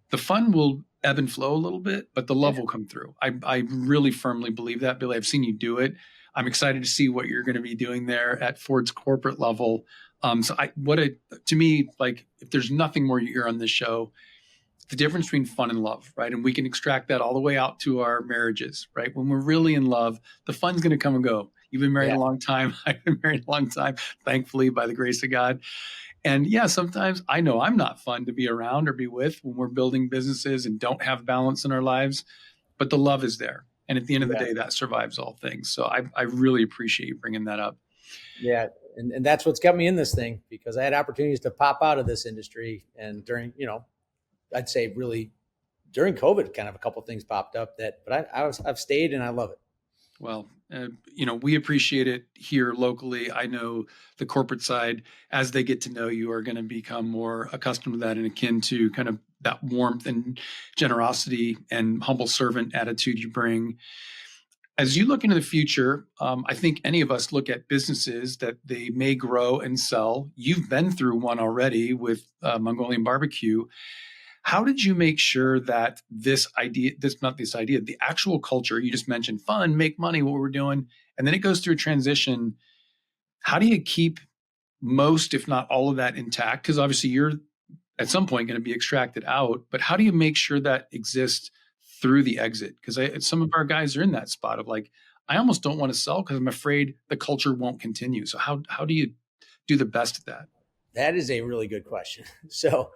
the fun will ebb and flow a little bit, but the love will come through. I really firmly believe that, Billy. I've seen you do it. I'm excited to see what you're going to be doing there at Ford's corporate level. To me, like, if there's nothing more you hear on this show, the difference between fun and love, right? And we can extract that all the way out to our marriages, right? When we're really in love, the fun's going to come and go. You've been married a long time. I've been married a long time, thankfully, by the grace of God. And yeah, sometimes I know I'm not fun to be around or be with when we're building businesses and don't have balance in our lives, but the love is there. And at the end of the day, that survives all things. So I really appreciate you bringing that up. Yeah. And that's what's got me in this thing, because I had opportunities to pop out of this industry. And during, I'd say really during COVID, kind of a couple of things popped up but I've stayed and I love it. Well, we appreciate it here locally. I know the corporate side, as they get to know you, are going to become more accustomed to that and akin to kind of that warmth and generosity and humble servant attitude you bring. As you look into the future, I think any of us look at businesses that they may grow and sell. You've been through one already with Mongolian Barbecue. How did you make sure that the actual culture, you just mentioned fun, make money, what we're doing, and then it goes through a transition. How do you keep most, if not all of that intact? Because obviously you're at some point going to be extracted out, but how do you make sure that exists through the exit? Because some of our guys are in that spot of like, I almost don't want to sell because I'm afraid the culture won't continue. So how do you do the best at that? That is a really good question. So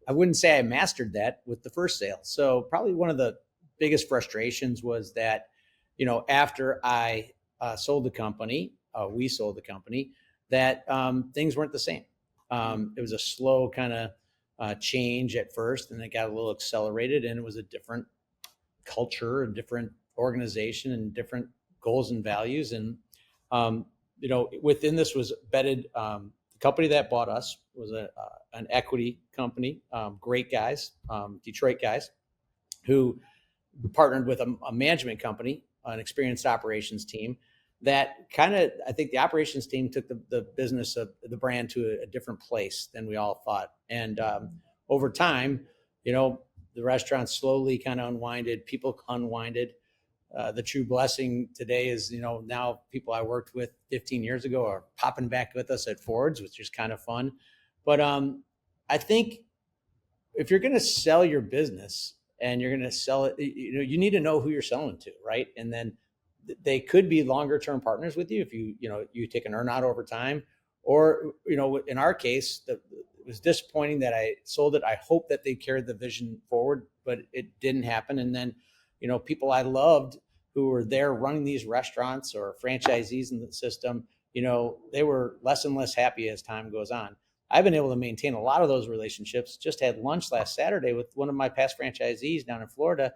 I wouldn't say I mastered that with the first sale. So probably one of the biggest frustrations was that, after I sold the company, we sold the company, that things weren't the same. It was a slow kind of change at first, and it got a little accelerated, and it was a different culture, a different organization, and different goals and values. And, within this was bedded, the company that bought us was an equity company, great guys, Detroit guys, who partnered with a management company, an experienced operations team that I think the operations team took the business of the brand to a different place than we all thought. And over time, the restaurant slowly kind of unwinded, people unwinded. The true blessing today is, now people I worked with 15 years ago are popping back with us at Ford's, which is kind of fun. But I think if you're going to sell your business and you're going to sell it, you need to know who you're selling to, right? And then they could be longer term partners with you if you take an earn out over time, or in our case, it was disappointing that I sold it. I hope that they carried the vision forward, but it didn't happen. And then, people I loved who were there running these restaurants or franchisees in the system, they were less and less happy as time goes on. I've been able to maintain a lot of those relationships. Just had lunch last Saturday with one of my past franchisees down in Florida.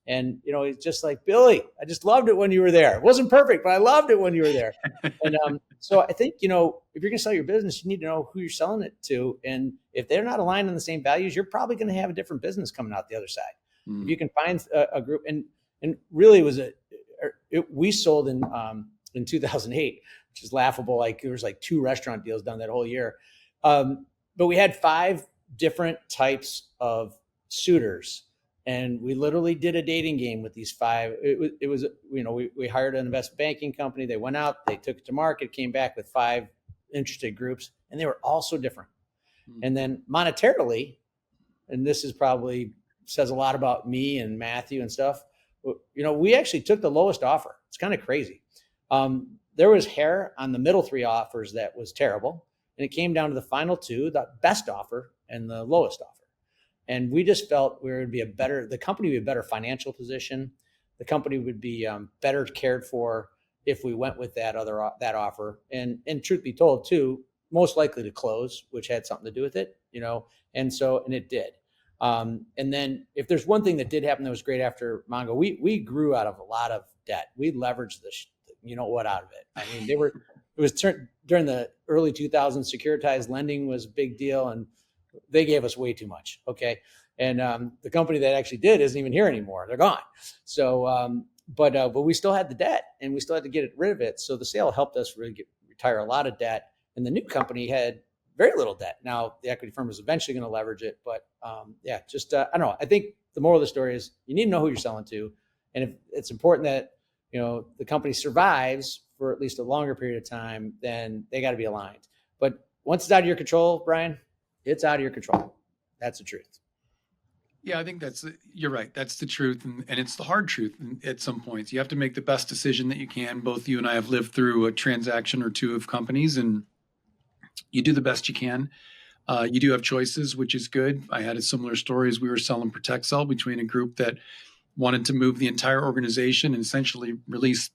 And, it's just like, Billy, I just loved it when you were there. It wasn't perfect, but I loved it when you were there. And so I think, if you're going to sell your business, you need to know who you're selling it to. And if they're not aligned on the same values, you're probably going to have a different business coming out the other side. If you can find a group, and really we sold in 2008, which is laughable. Like there was like 2 restaurant deals done that whole year. But we had 5 different types of suitors. And we literally did a dating game with these 5. It was we hired an investment banking company. They went out, they took it to market, came back with 5 interested groups, and they were all so different. And then monetarily, and this is probably says a lot about me and Matthew and stuff, we actually took the lowest offer. It's kind of crazy. There was hair on the middle 3 offers that was terrible. And it came down to the final 2, the best offer and the lowest offer. And we just felt the company would be a better financial position. the company would be better cared for if we went with that offer. And truth be told, too, most likely to close, which had something to do with it, and it did. And then if there's one thing that did happen that was great after Mongo, we grew out of a lot of debt. We leveraged out of it. I mean, it was during the early 2000s, securitized lending was a big deal, and they gave us way too much. Okay. And the company that actually did isn't even here anymore. They're gone. So, but we still had the debt, and we still had to get rid of it. So the sale helped us really retire a lot of debt. And the new company had very little debt. Now the equity firm is eventually going to leverage it, but I don't know. I think the moral of the story is you need to know who you're selling to, and if it's important that the company survives for at least a longer period of time, then they got to be aligned. But once it's out of your control, Bryan, it's out of your control. That's the truth. Yeah, I think you're right. That's the truth. And it's the hard truth. And at some points, you have to make the best decision that you can. Both you and I have lived through a transaction or two of companies, and you do the best you can. You do have choices, which is good. I had a similar story as we were selling ProtectCell between a group that wanted to move the entire organization and essentially release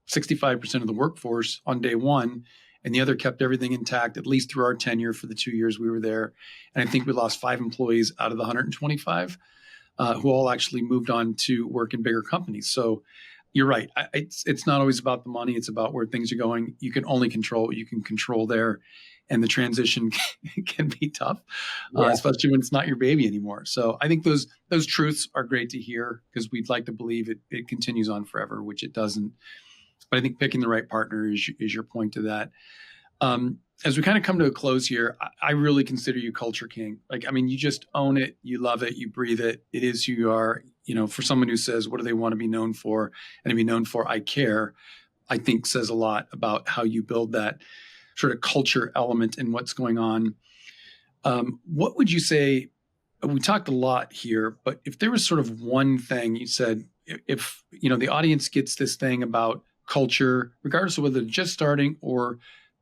65% of the workforce on day one. And the other kept everything intact, at least through our tenure for the 2 years we were there. And I think we lost 5 employees out of the 125 who all actually moved on to work in bigger companies. So you're right. It's not always about the money. It's about where things are going. You can only control what you can control there. And the transition can be tough, especially when it's not your baby anymore. So I think those truths are great to hear, because we'd like to believe it continues on forever, which it doesn't. But I think picking the right partner is your point to that. As we kind of come to a close here, I really consider you culture king. You just own it. You love it. You breathe it. It is who you are. For someone who says, what do they want to be known for? And to be known for, I care, I think says a lot about how you build that sort of culture element in what's going on. What would you say? We talked a lot here, but if there was sort of one thing you said, if the audience gets this thing about culture, regardless of whether they're just starting or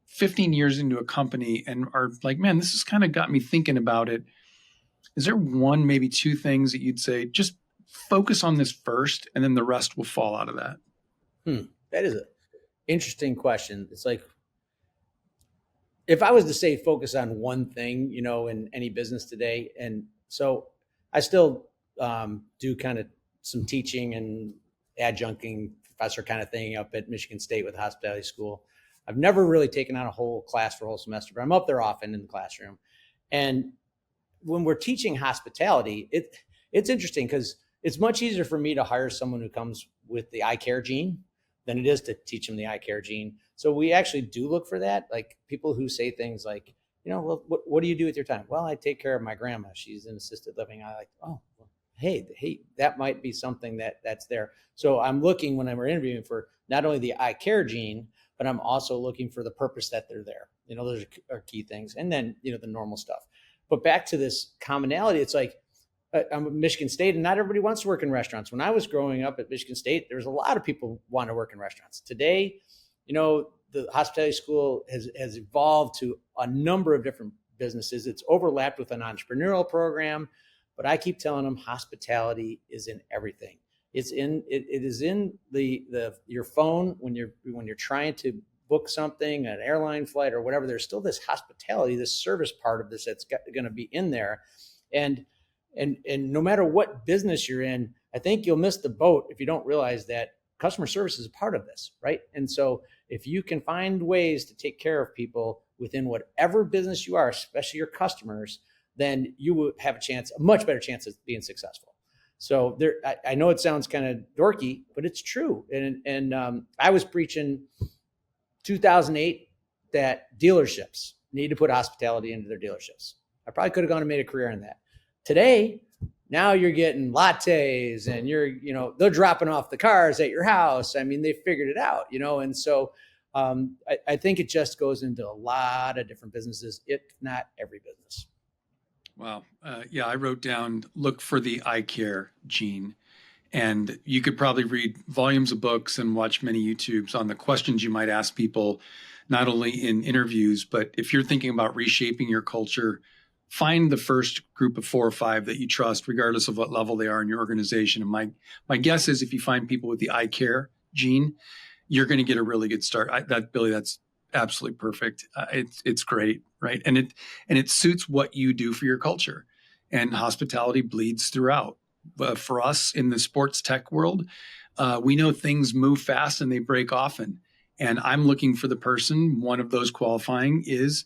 15 years into a company and are like, man, this has kind of got me thinking about it. Is there one, maybe two things that you'd say, just focus on this first, and then the rest will fall out of that? That is an interesting question. It's like, if I was to say focus on one thing, in any business today, and so I still do kind of some teaching and adjuncting professor kind of thing up at Michigan State with hospitality school. I've never really taken on a whole class for a whole semester, but I'm up there often in the classroom. And when we're teaching hospitality, it's interesting because it's much easier for me to hire someone who comes with the I care gene than it is to teach them the I care gene. So we actually do look for that, like people who say things like, well, what do you do with your time? Well, I take care of my grandma. She's in assisted living. I like, oh, well, hey, that might be something that's there. So I'm looking when I'm interviewing for not only the I care gene, but I'm also looking for the purpose that they're there. Those are key things. And then, the normal stuff. But back to this commonality, it's like, I'm at Michigan State, and not everybody wants to work in restaurants. When I was growing up at Michigan State, there's a lot of people who want to work in restaurants. Today, the hospitality school has evolved to a number of different businesses. It's overlapped with an entrepreneurial program, but I keep telling them hospitality is in everything. It is in your phone when you're trying to book something, an airline flight or whatever. There's still this hospitality, this service part of this that's going to be in there, and no matter what business you're in, I think you'll miss the boat if you don't realize that customer service is a part of this, right? And so if you can find ways to take care of people within whatever business you are, especially your customers, then you will have a much better chance of being successful. So I know it sounds kind of dorky, but it's true. And I was preaching 2008 that dealerships need to put hospitality into their dealerships. I probably could have gone and made a career in that. Today, now you're getting lattes and they're dropping off the cars at your house. I mean, they figured it out, and so I think it just goes into a lot of different businesses, if not every business. Wow. I wrote down, look for the I care gene. And you could probably read volumes of books and watch many YouTubes on the questions you might ask people, not only in interviews, but if you're thinking about reshaping your culture, find the first group of 4 or 5 that you trust, regardless of what level they are in your organization. And my guess is if you find people with the I care gene, you're going to get a really good start. Billy, that's absolutely perfect. It's great, right? And it suits what you do for your culture. And hospitality bleeds throughout. For us in the sports tech world, we know things move fast and they break often. And I'm looking for the person. One of those qualifying is,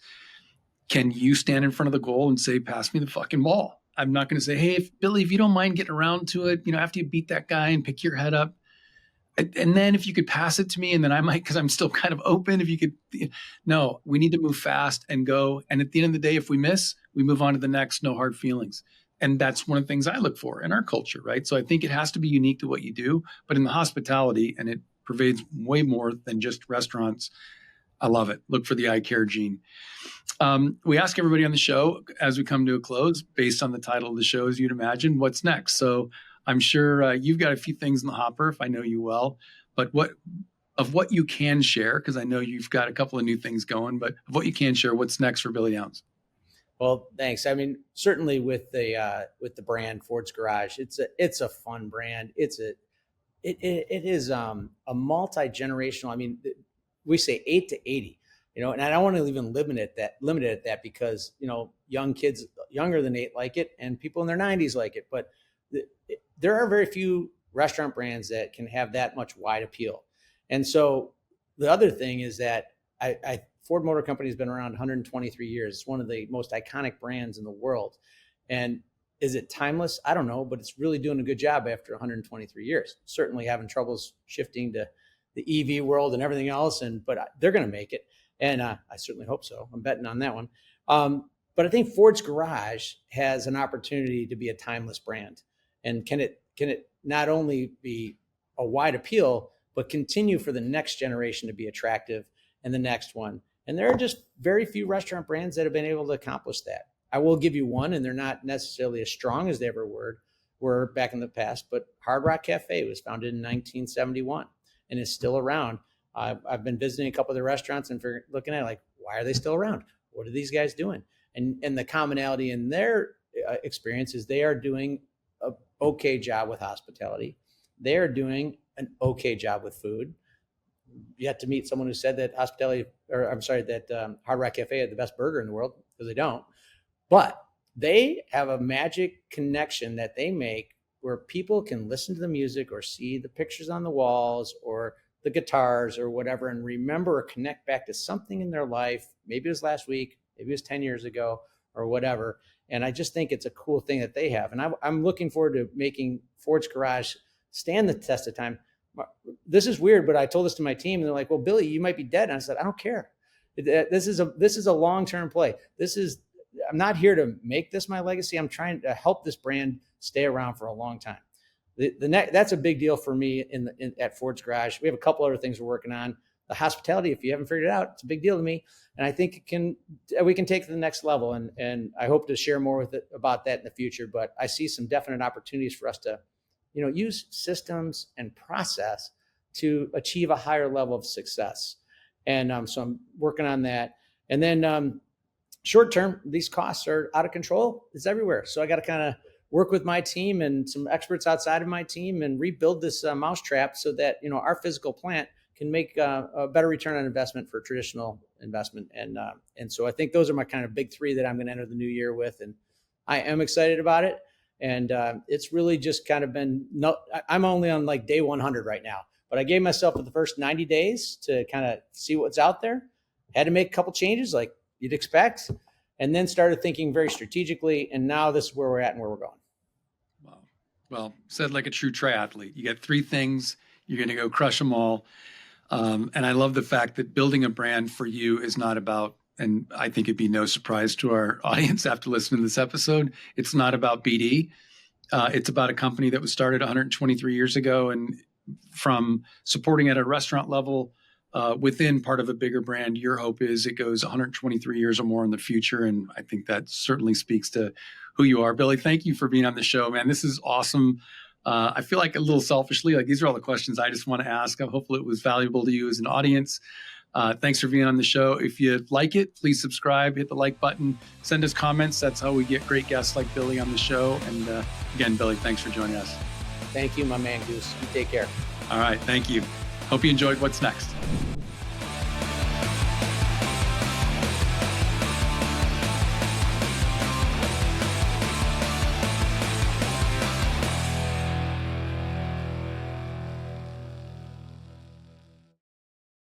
can you stand in front of the goal and say, pass me the fucking ball? I'm not going to say, hey, Billy, if you don't mind getting around to it, after you beat that guy and pick your head up. And then if you could pass it to me, and then I might, because I'm still kind of open, if you could. No, we need to move fast and go. And at the end of the day, if we miss, we move on to the next, no hard feelings. And that's one of the things I look for in our culture, right? So I think it has to be unique to what you do. But in the hospitality, and it pervades way more than just restaurants, I love it. Look for the I care gene. We ask everybody on the show as we come to a close, based on the title of the show, as you'd imagine, what's next? So I'm sure you've got a few things in the hopper, if I know you well. But what you can share, because I know you've got a couple of new things going, but of what you can share, what's next for Billy Downs? Well, thanks. I mean, certainly with the brand Ford's Garage, it's a fun brand. It is a multi-generational. I mean, we say 8 to 80, and I don't want to even limit it at that because, young kids younger than 8 like it, and people in their 90s like it. But there are very few restaurant brands that can have that much wide appeal. And so the other thing is that Ford Motor Company has been around 123 years. It's one of the most iconic brands in the world. And is it timeless? I don't know, but it's really doing a good job after 123 years. Certainly having troubles shifting to the EV world and everything else, but they're going to make it. And I certainly hope so. I'm betting on that one. But I think Ford's Garage has an opportunity to be a timeless brand. And can it not only be a wide appeal, but continue for the next generation to be attractive and the next one? And there are just very few restaurant brands that have been able to accomplish that. I will give you one, and they're not necessarily as strong as they ever were back in the past, but Hard Rock Cafe was founded in 1971 and is still around. I've been visiting a couple of the restaurants and looking at it like, why are they still around? What are these guys doing? And the commonality in their experience is they are doing an okay job with hospitality. They are doing an okay job with food. Yet to meet someone who said that Hard Rock Cafe had the best burger in the world, because they don't. But they have a magic connection that they make where people can listen to the music or see the pictures on the walls or the guitars or whatever, and remember or connect back to something in their life. Maybe it was last week, maybe it was 10 years ago or whatever. And I just think it's a cool thing that they have. And I'm looking forward to making Ford's Garage stand the test of time. This is weird, but I told this to my team and they're like, well, Billy, you might be dead. And I said, I don't care. This is a long-term play. I'm not here to make this my legacy. I'm trying to help this brand stay around for a long time. That's a big deal for me at Ford's Garage. We have a couple other things we're working on. The hospitality, if you haven't figured it out, it's a big deal to me. And I think we can take it to the next level. And I hope to share more about that in the future. But I see some definite opportunities for us to, use systems and process to achieve a higher level of success. And so I'm working on that. And then short term, these costs are out of control. It's everywhere. So I got to kind of work with my team and some experts outside of my team and rebuild this mousetrap so that, our physical plant can make a better return on investment for traditional investment. And so I think those are my kind of big 3 that I'm going to enter the new year with. And I am excited about it. And it's really just kind of I'm only on like day 100 right now, but I gave myself for the first 90 days to kind of see what's out there. Had to make a couple changes like you'd expect, and then started thinking very strategically. And now this is where we're at and where we're going. Wow. Well, said like a true triathlete. You got 3 things, you're going to go crush them all. And I love the fact that building a brand for you is not about, and I think it'd be no surprise to our audience after listening to this episode, it's not about BD. It's about a company that was started 123 years ago, and from supporting at a restaurant level within part of a bigger brand, your hope is it goes 123 years or more in the future. And I think that certainly speaks to who you are. Billy, thank you for being on the show, man. This is awesome. I feel like a little selfishly, like these are all the questions I just want to ask. Hopefully it was valuable to you as an audience. Thanks for being on the show. If you like it, please subscribe, hit the like button, send us comments. That's how we get great guests like Billy on the show. And again, Billy, thanks for joining us. Thank you, my man Goose. You take care. All right. Thank you. Hope you enjoyed What's Next.